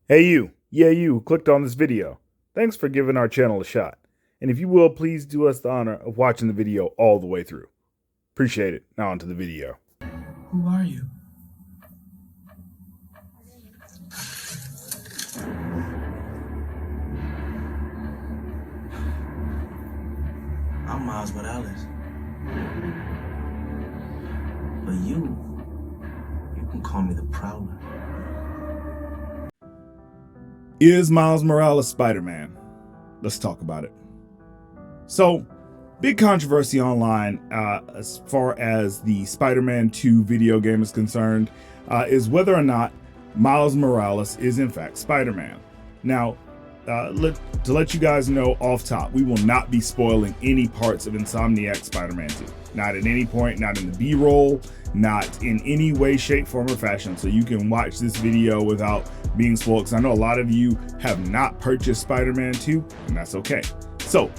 Hey you, yeah you who clicked on this video. Thanks for giving our channel a shot. And if you will, please do us the honor of watching the video all the way through. Appreciate it. Now onto the video. Who are you? I'm Miles Morales. But you can call me the Prowler. Is Miles Morales Spider-Man? Let's talk about it. So, big controversy online as far as the Spider-Man 2 video game is concerned is whether or not Miles Morales is in fact Spider-Man. Now, to let you guys know off top, we will not be spoiling any parts of Insomniacs Spider-Man 2. Not at any point, not in the B-roll, not in any way, shape, form, or fashion. So you can watch this video without being spoiled, because I know a lot of you have not purchased Spider-Man 2, and that's okay. So,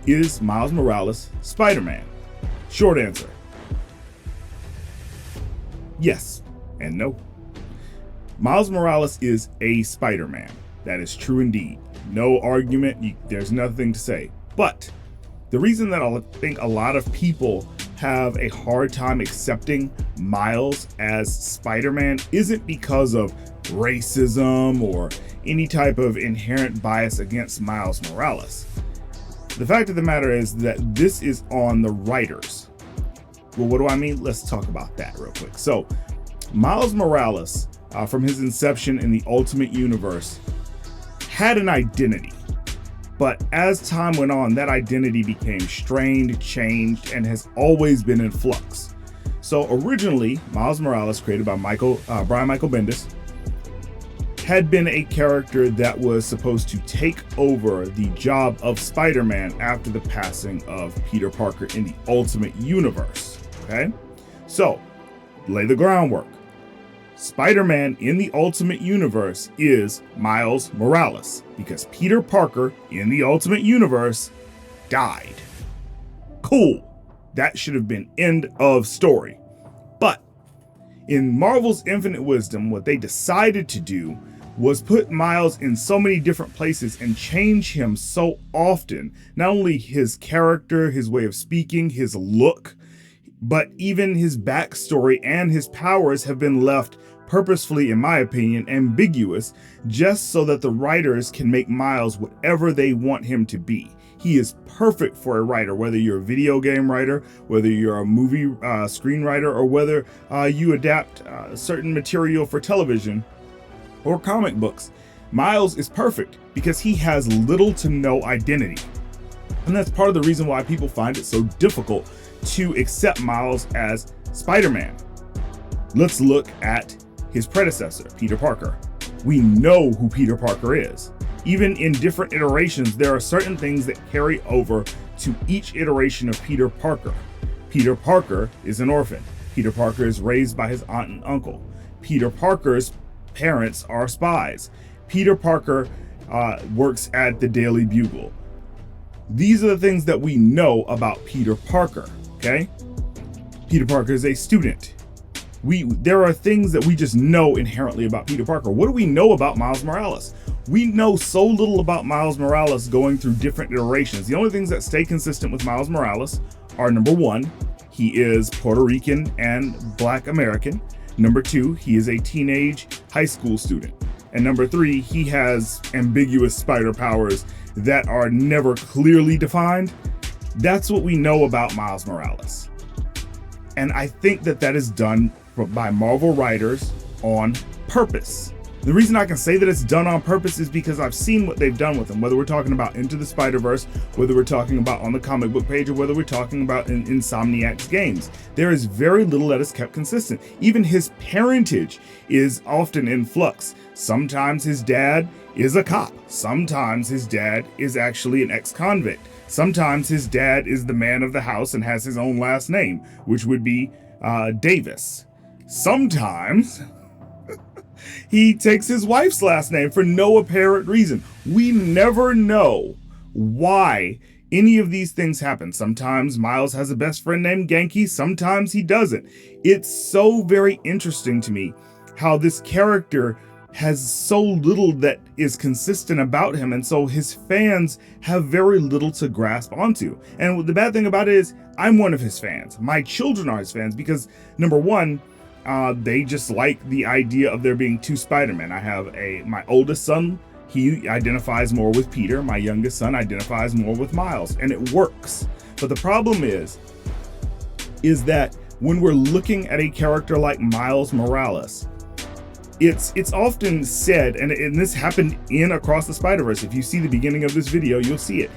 is Miles Morales Spider-Man? Short answer: yes and no. Miles Morales is a Spider-Man. That is true indeed. No argument, there's nothing to say. But the reason that I think a lot of people have a hard time accepting Miles as Spider-Man isn't because of racism or any type of inherent bias against Miles Morales. The fact of the matter is that this is on the writers. Well, what do I mean? Let's talk about that real quick. So, Miles Morales, from his inception in the Ultimate Universe, had an identity. But as time went on, that identity became strained, changed, and has always been in flux. So originally, Miles Morales, created by Brian Michael Bendis, had been a character that was supposed to take over the job of Spider-Man after the passing of Peter Parker in the Ultimate Universe. Okay? So, lay the groundwork. Spider-Man in the Ultimate Universe is Miles Morales because Peter Parker in the Ultimate Universe died. Cool. That should have been end of story. But in Marvel's infinite wisdom, what they decided to do was put Miles in so many different places and change him so often. Not only his character, his way of speaking, his look, but even his backstory and his powers have been left purposefully, in my opinion, ambiguous, just so that the writers can make Miles whatever they want him to be. He is perfect for a writer, whether you're a video game writer, whether you're a movie screenwriter, or whether you adapt certain material for television or comic books. Miles is perfect because he has little to no identity. And that's part of the reason why people find it so difficult to accept Miles as Spider-Man. Let's look at his predecessor, Peter Parker. We know who Peter Parker is. Even in different iterations, there are certain things that carry over to each iteration of Peter Parker. Peter Parker is an orphan. Peter Parker is raised by his aunt and uncle. Peter Parker's parents are spies. Peter Parker works at the Daily Bugle. These are the things that we know about Peter Parker, okay? Peter Parker is a student. There are things that we just know inherently about Peter Parker. What do we know about Miles Morales? We know so little about Miles Morales going through different iterations. The only things that stay consistent with Miles Morales are, number one, he is Puerto Rican and Black American. Number two, he is a teenage high school student. And number three, he has ambiguous spider powers that are never clearly defined. That's what we know about Miles Morales. And I think that is done by Marvel writers on purpose. The reason I can say that it's done on purpose is because I've seen what they've done with him, whether we're talking about Into the Spider-Verse, whether we're talking about on the comic book page, or whether we're talking about in Insomniacs games. There is very little that is kept consistent. Even his parentage is often in flux. Sometimes his dad is a cop. Sometimes his dad is actually an ex-convict. Sometimes his dad is the man of the house and has his own last name, which would be Davis. Sometimes he takes his wife's last name for no apparent reason. We never know why any of these things happen. Sometimes Miles has a best friend named Genki, sometimes he doesn't. It's so very interesting to me how this character has so little that is consistent about him, and so his fans have very little to grasp onto. And the bad thing about it is I'm one of his fans. My children are his fans because, number one, they just like the idea of there being two Spider-Man. I have my oldest son, he identifies more with Peter. My youngest son identifies more with Miles, and it works. But the problem is that when we're looking at a character like Miles Morales, it's often said, and this happened in Across the Spider-Verse. If you see the beginning of this video, you'll see it.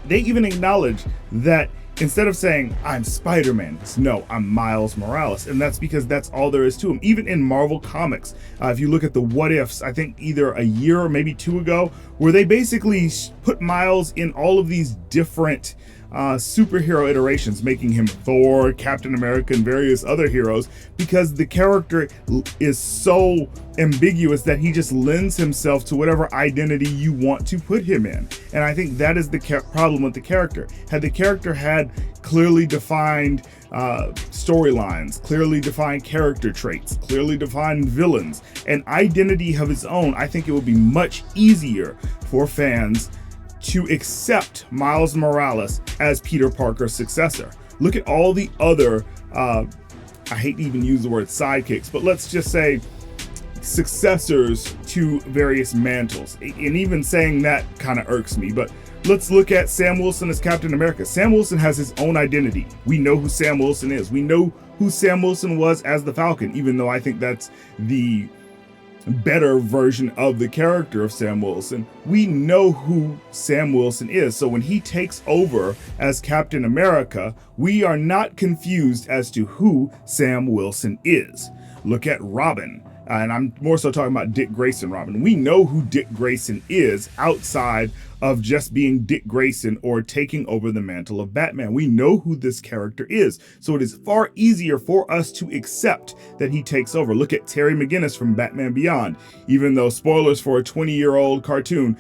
They even acknowledge that instead of saying, I'm Spider-Man, it's no, I'm Miles Morales. And that's because that's all there is to him. Even in Marvel Comics, if you look at the What Ifs, I think either a year or maybe two ago, where they basically put Miles in all of these different superhero iterations, making him Thor, Captain America, and various other heroes, because the character is so ambiguous that he just lends himself to whatever identity you want to put him in. And I think that is the problem with the character. Had the character had clearly defined storylines, clearly defined character traits, clearly defined villains, an identity of his own, I think it would be much easier for fans to accept Miles Morales as Peter Parker's successor. Look at all the other, I hate to even use the word sidekicks, but let's just say successors to various mantles. And even saying that kind of irks me, but let's look at Sam Wilson as Captain America. Sam Wilson has his own identity. We know who Sam Wilson is. We know who Sam Wilson was as the Falcon, even though I think that's the better version of the character of Sam Wilson. We know who Sam Wilson is. So when he takes over as Captain America, we are not confused as to who Sam Wilson is. Look at Robin. And I'm more so talking about Dick Grayson Robin. We know who Dick Grayson is outside of just being Dick Grayson or taking over the mantle of Batman. We know who this character is. So it is far easier for us to accept that he takes over. Look at Terry McGinnis from Batman Beyond. Even though, spoilers for a 20-year-old cartoon,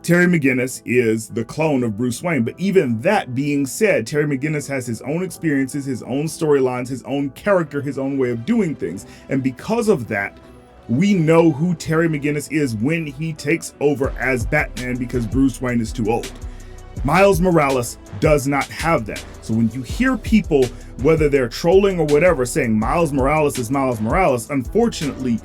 Terry McGinnis is the clone of Bruce Wayne. But even that being said, Terry McGinnis has his own experiences, his own storylines, his own character, his own way of doing things. And because of that, we know who Terry McGinnis is when he takes over as Batman, because Bruce Wayne is too old. Miles Morales does not have that. So when you hear people, whether they're trolling or whatever, saying Miles Morales is Miles Morales, unfortunately,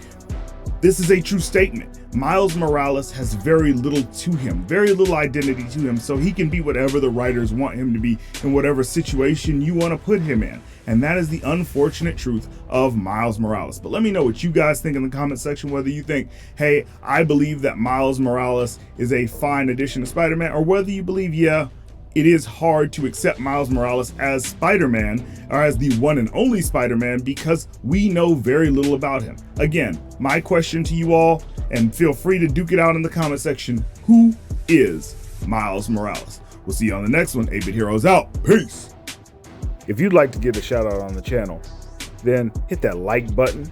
this is a true statement. Miles Morales has very little to him, very little identity to him, so he can be whatever the writers want him to be in whatever situation you want to put him in. And that is the unfortunate truth of Miles Morales. But let me know what you guys think in the comment section, whether you think, hey, I believe that Miles Morales is a fine addition to Spider-Man, or whether you believe, yeah, it is hard to accept Miles Morales as Spider-Man, or as the one and only Spider-Man, because we know very little about him. Again, my question to you all, and feel free to duke it out in the comment section, who is Miles Morales? We'll see you on the next one. 8-Bit Heroes out. Peace. If you'd like to give a shout out on the channel, then hit that like button,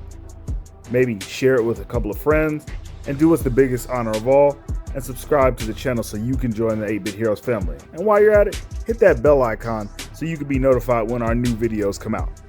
maybe share it with a couple of friends, and do us the biggest honor of all, and subscribe to the channel so you can join the 8-Bit Heroes family. And while you're at it, hit that bell icon so you can be notified when our new videos come out.